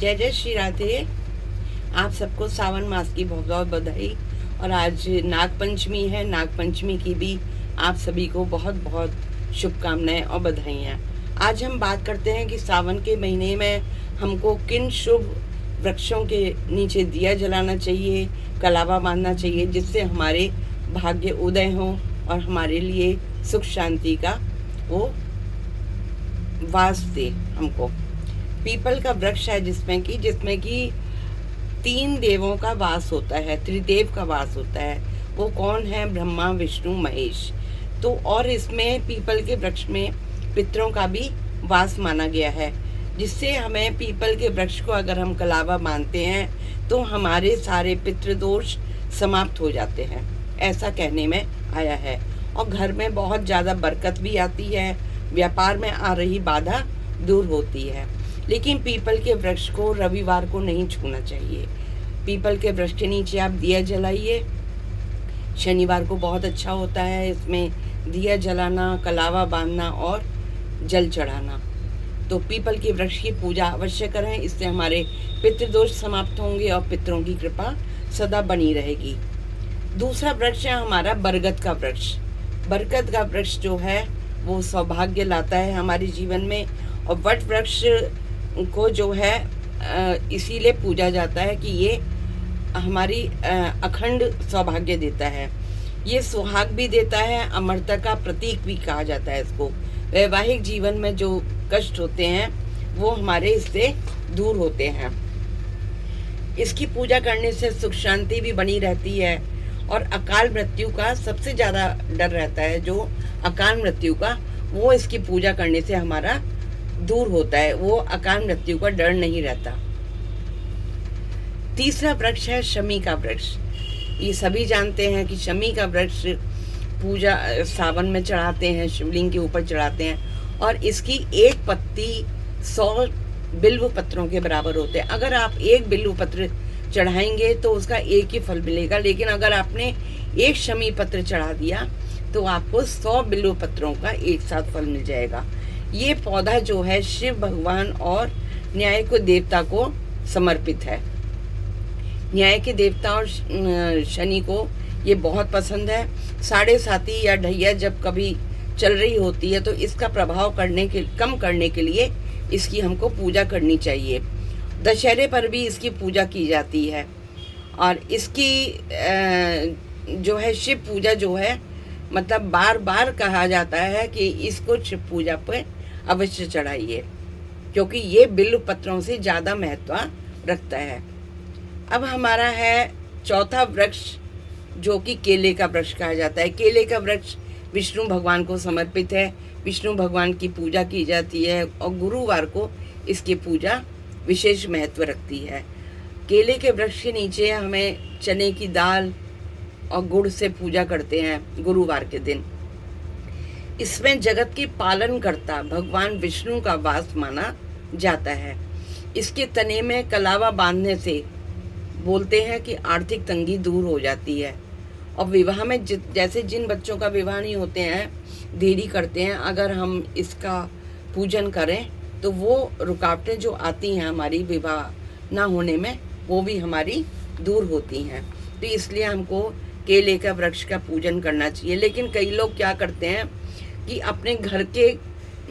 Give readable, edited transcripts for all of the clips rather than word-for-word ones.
जय जय श्री राधे। आप सबको सावन मास की बहुत बहुत बधाई। और आज नाग पंचमी है। नाग पंचमी की भी आप सभी को बहुत बहुत शुभकामनाएं और बधाइयाँ। आज हम बात करते हैं कि सावन के महीने में हमको किन शुभ वृक्षों के नीचे दिया जलाना चाहिए, कलावा बांधना चाहिए, जिससे हमारे भाग्य उदय हों और हमारे लिए सुख शांति का वो वास दे हमको। पीपल का वृक्ष है जिसमें कि 3 देवों का वास होता है, त्रिदेव का वास होता है। वो कौन है? ब्रह्मा, विष्णु, महेश। तो और इसमें पीपल के वृक्ष में पितरों का भी वास माना गया है, जिससे हमें पीपल के वृक्ष को अगर हम कलावा बांधते हैं तो हमारे सारे पितृदोष समाप्त हो जाते हैं, ऐसा कहने में आया है। और घर में बहुत ज़्यादा बरकत भी आती है, व्यापार में आ रही बाधा दूर होती है। लेकिन पीपल के वृक्ष को रविवार को नहीं छूना चाहिए। पीपल के वृक्ष के नीचे आप दिया जलाइए। शनिवार को बहुत अच्छा होता है इसमें दिया जलाना, कलावा बांधना और जल चढ़ाना। तो पीपल के वृक्ष की पूजा अवश्य करें, इससे हमारे पितृदोष समाप्त होंगे और पितरों की कृपा सदा बनी रहेगी। दूसरा वृक्ष है हमारा बरगद का वृक्ष। बरगद का वृक्ष जो है वो सौभाग्य लाता है हमारे जीवन में। और वट वृक्ष को जो है इसीलिए पूजा जाता है कि ये हमारी अखंड सौभाग्य देता है। ये सुहाग भी देता है, अमरता का प्रतीक भी कहा जाता है इसको। वैवाहिक जीवन में जो कष्ट होते हैं वो हमारे इससे दूर होते हैं। इसकी पूजा करने से सुख शांति भी बनी रहती है। और अकाल मृत्यु का सबसे ज़्यादा डर रहता है, जो अकाल मृत्यु का, वो इसकी पूजा करने से हमारा दूर होता है। वो अकाल मृत्यु का डर नहीं रहता। तीसरा वृक्ष है शमी का वृक्ष। ये सभी जानते हैं कि शमी का वृक्ष पूजा सावन में चढ़ाते हैं, शिवलिंग के ऊपर चढ़ाते हैं। और इसकी एक पत्ती 100 बिल्व पत्रों के बराबर होते हैं। अगर आप एक बिल्व पत्र चढ़ाएंगे तो उसका एक ही फल मिलेगा, लेकिन अगर आपने एक शमी पत्र चढ़ा दिया तो आपको 100 बिल्व पत्रों का एक साथ फल मिल जाएगा। ये पौधा जो है शिव भगवान और न्याय को देवता को समर्पित है। न्याय के देवता और शनि को ये बहुत पसंद है। 7.5 या ढैया जब कभी चल रही होती है तो इसका प्रभाव कम करने के लिए इसकी हमको पूजा करनी चाहिए। दशहरे पर भी इसकी पूजा की जाती है। और इसकी जो है शिव पूजा जो है, मतलब बार बार कहा जाता है कि इसको शिव पूजा पर अवश्य चढ़ाइए, क्योंकि ये बिल्व पत्रों से ज़्यादा महत्व रखता है। अब हमारा है चौथा वृक्ष, जो कि केले का वृक्ष कहा जाता है। केले का वृक्ष विष्णु भगवान को समर्पित है। विष्णु भगवान की पूजा की जाती है और गुरुवार को इसकी पूजा विशेष महत्व रखती है। केले के वृक्ष के नीचे हमें चने की दाल और गुड़ से पूजा करते हैं गुरुवार के दिन। इसमें जगत के पालन करता भगवान विष्णु का वास माना जाता है। इसके तने में कलावा बांधने से बोलते हैं कि आर्थिक तंगी दूर हो जाती है। और विवाह में जैसे जिन बच्चों का विवाह नहीं होते हैं, देरी करते हैं, अगर हम इसका पूजन करें तो वो रुकावटें जो आती हैं हमारी विवाह ना होने में, वो भी हमारी दूर होती हैं। तो इसलिए हमको केले का वृक्ष का पूजन करना चाहिए। लेकिन कई लोग क्या करते हैं कि अपने घर के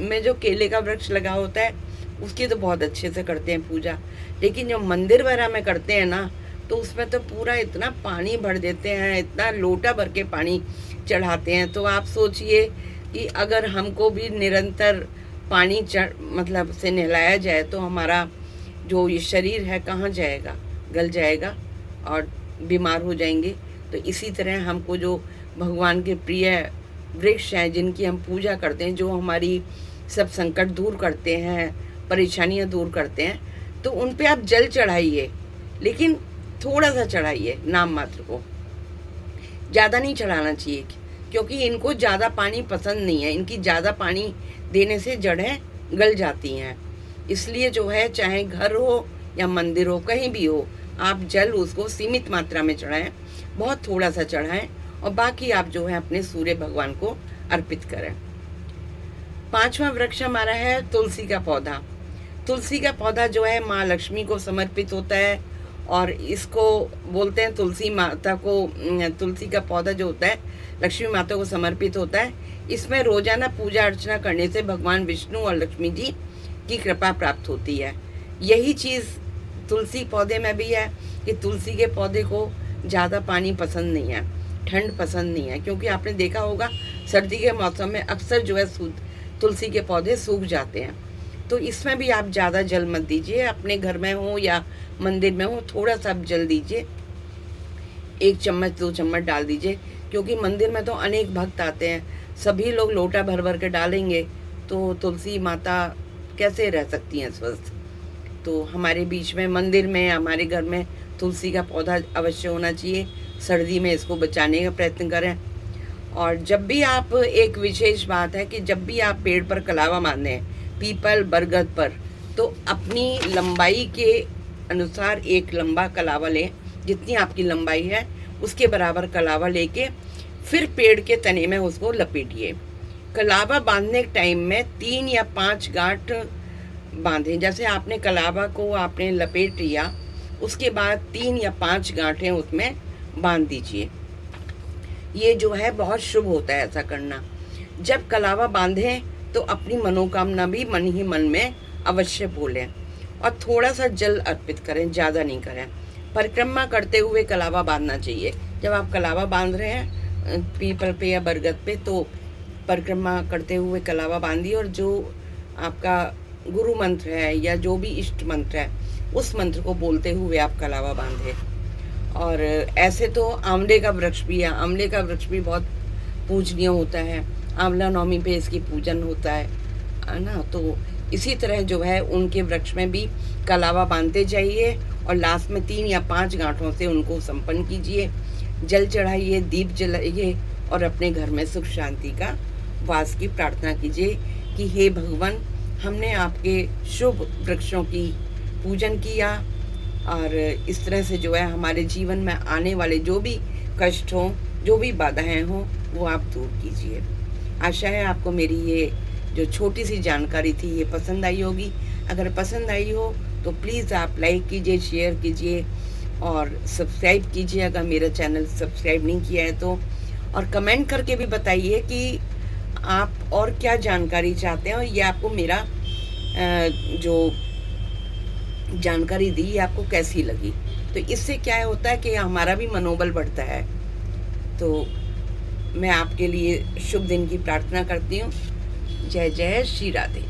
में जो केले का वृक्ष लगा होता है उसकी तो बहुत अच्छे से करते हैं पूजा, लेकिन जो मंदिर वगैरह में करते हैं ना, तो उसमें तो पूरा इतना पानी भर देते हैं, इतना लोटा भर के पानी चढ़ाते हैं। तो आप सोचिए कि अगर हमको भी निरंतर पानी मतलब से नहलाया जाए तो हमारा जो ये शरीर है कहाँ जाएगा, गल जाएगा और बीमार हो जाएंगे। तो इसी तरह हमको जो भगवान के प्रिय वृक्ष हैं, जिनकी हम पूजा करते हैं, जो हमारी सब संकट दूर करते हैं, परेशानियां दूर करते हैं, तो उन पे आप जल चढ़ाइए, लेकिन थोड़ा सा चढ़ाइए, नाम मात्र को। ज़्यादा नहीं चढ़ाना चाहिए, क्योंकि इनको ज़्यादा पानी पसंद नहीं है। इनकी ज़्यादा पानी देने से जड़ें गल जाती हैं। इसलिए जो है, चाहे घर हो या मंदिर हो, कहीं भी हो, आप जल उसको सीमित मात्रा में चढ़ाएं, बहुत थोड़ा सा चढ़ाएं, और बाकी आप जो है अपने सूर्य भगवान को अर्पित करें। 5वां वृक्ष हमारा है तुलसी का पौधा। तुलसी का पौधा जो है माँ लक्ष्मी को समर्पित होता है, और इसको बोलते हैं तुलसी माता को, तुलसी का पौधा जो होता है लक्ष्मी माता को समर्पित होता है। इसमें रोजाना पूजा अर्चना करने से भगवान विष्णु और लक्ष्मी जी की कृपा प्राप्त होती है। यही चीज़ तुलसी पौधे में भी है कि तुलसी के पौधे को ज़्यादा पानी पसंद नहीं है, ठंड पसंद नहीं है, क्योंकि आपने देखा होगा सर्दी के मौसम में अक्सर जो है तुलसी के पौधे सूख जाते हैं। तो इसमें भी आप ज़्यादा जल मत दीजिए, अपने घर में हो या मंदिर में हो थोड़ा सा आप जल दीजिए, 1 चम्मच 2 चम्मच डाल दीजिए, क्योंकि मंदिर में तो अनेक भक्त आते हैं, सभी लोग लोटा भर भर के डालेंगे तो तुलसी माता कैसे रह सकती हैं स्वस्थ। तो हमारे बीच में मंदिर में, हमारे घर में तुलसी का पौधा अवश्य होना चाहिए। सर्दी में इसको बचाने का प्रयत्न करें। और जब भी आप, एक विशेष बात है कि जब भी आप पेड़ पर कलावा बांधें, पीपल बरगद पर, तो अपनी लंबाई के अनुसार एक लंबा कलावा लें, जितनी आपकी लंबाई है उसके बराबर कलावा लेके फिर पेड़ के तने में उसको लपेटिए। कलावा बांधने के टाइम में 3 या 5 गांठ बांधें। जैसे आपने कलावा को आपने लपेट लिया, उसके बाद 3 या 5 गांठें उसमें बांध दीजिए। ये जो है बहुत शुभ होता है ऐसा करना। जब कलावा बांधें तो अपनी मनोकामना भी मन ही मन में अवश्य बोलें, और थोड़ा सा जल अर्पित करें, ज़्यादा नहीं करें। परिक्रमा करते हुए कलावा बांधना चाहिए। जब आप कलावा बांध रहे हैं पीपल पे या बरगद पे, तो परिक्रमा करते हुए कलावा बांधिए, और जो आपका गुरु मंत्र है या जो भी इष्ट मंत्र है उस मंत्र को बोलते हुए आप कलावा बांधें। और ऐसे तो आंवले का वृक्ष भी है, आंवले का वृक्ष भी बहुत पूजनीय होता है, आंवला नवमी पे इसकी पूजन होता है ना। तो इसी तरह जो है उनके वृक्ष में भी कलावा बांधते जाइए, और लास्ट में 3 या 5 गांठों से उनको संपन्न कीजिए, जल चढ़ाइए, दीप जलाइए, और अपने घर में सुख शांति का वास की प्रार्थना कीजिए कि हे भगवान, हमने आपके शुभ वृक्षों की पूजन किया, और इस तरह से जो है हमारे जीवन में आने वाले जो भी कष्ट हों, जो भी बाधाएं हों, वो आप दूर कीजिए। आशा है आपको मेरी ये जो छोटी सी जानकारी थी ये पसंद आई होगी। अगर पसंद आई हो तो प्लीज़ आप लाइक कीजिए, शेयर कीजिए और सब्सक्राइब कीजिए अगर मेरा चैनल सब्सक्राइब नहीं किया है तो। और कमेंट करके भी बताइए कि आप और क्या जानकारी चाहते हैं, और ये आपको मेरा जो जानकारी दी आपको कैसी लगी। तो इससे क्या होता है कि हमारा भी मनोबल बढ़ता है। तो मैं आपके लिए शुभ दिन की प्रार्थना करती हूँ। जय जय श्री राधे।